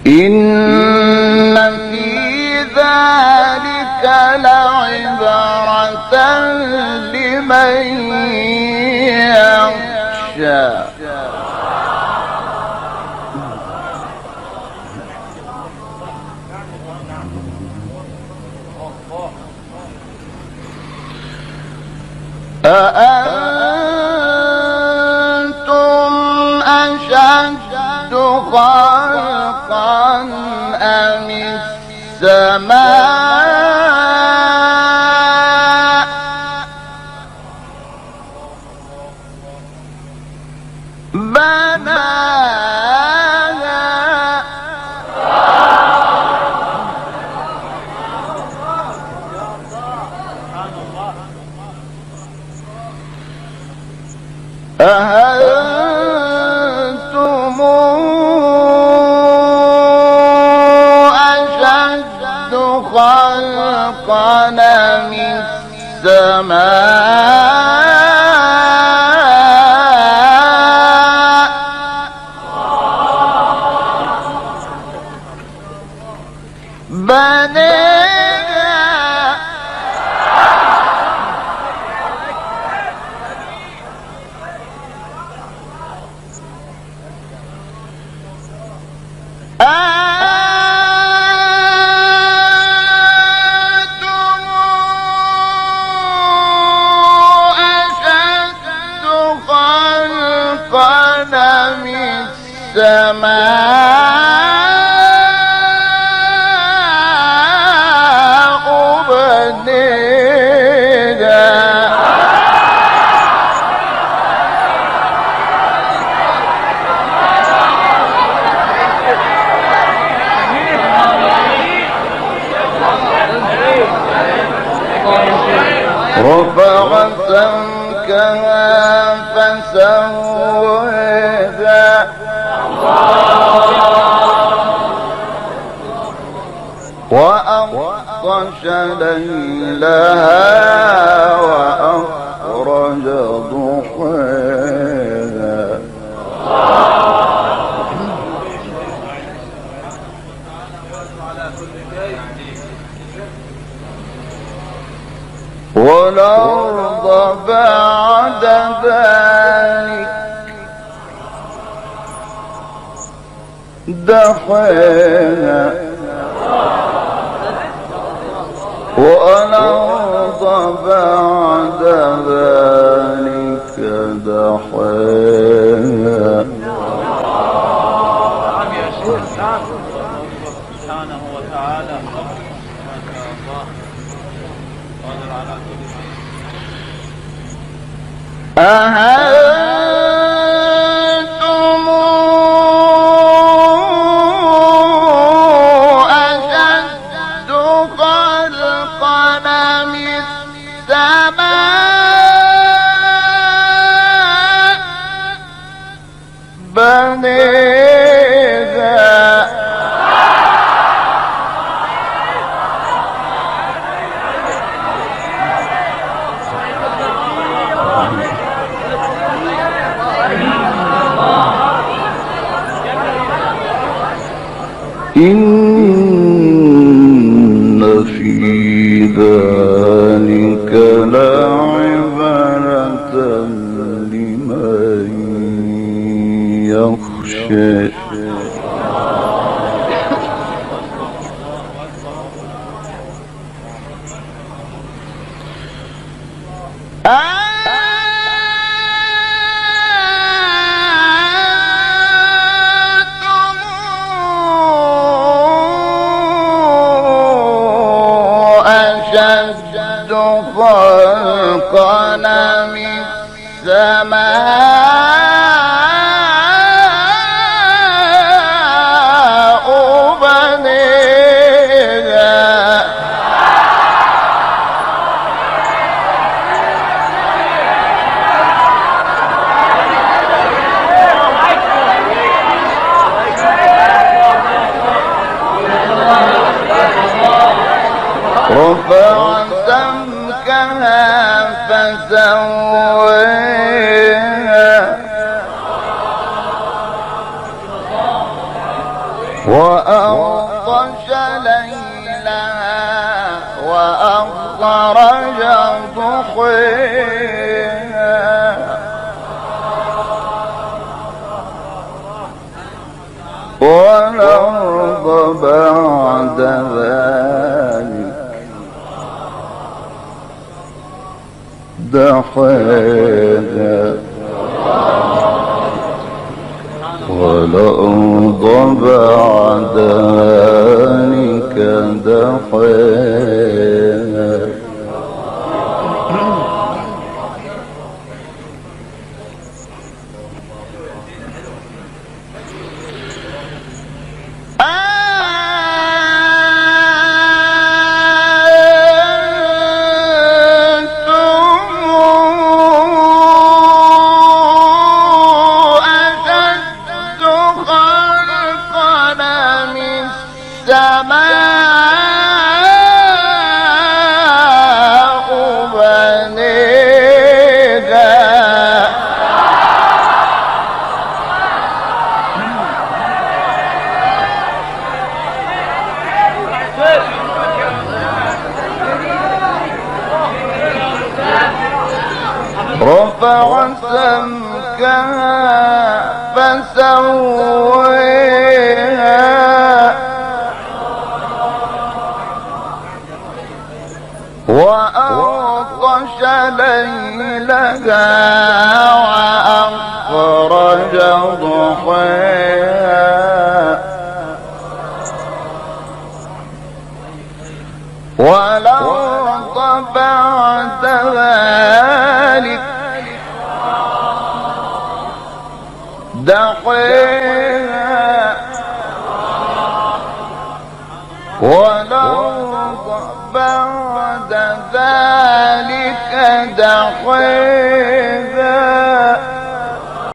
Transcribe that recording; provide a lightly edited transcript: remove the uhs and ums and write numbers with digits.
إن في ذلك لعبرة لمن يخشى أأنتم أشد خلقا أم السماء بناها أأنتم أشد خلقا أم السماء بناها أنتم أشد خلقا أم السماء بنيها رفع سمكها فسواها وأغطش ليلها وأخرج ضحاها والأرض بعد ذلك دحاها والأرض بعد ذلك دحاها سبحانه وتعالى أأنتم أشد خلقا أم السماء بنيها إن في ذلك لعبرة لمن يخشى أشد خلقا أم السماء بنيها رفع سمكها فسواها وأغطش ليلها وأخرج ضحيها والأرض بعد ذلك دحيها والأرض بعد ذلك دحيها رفع سمكها فسويها وأغطش ليلها وأخرج ضحيها والأرض بعد ذلك دحيها والأرض بعد ذلك دحيها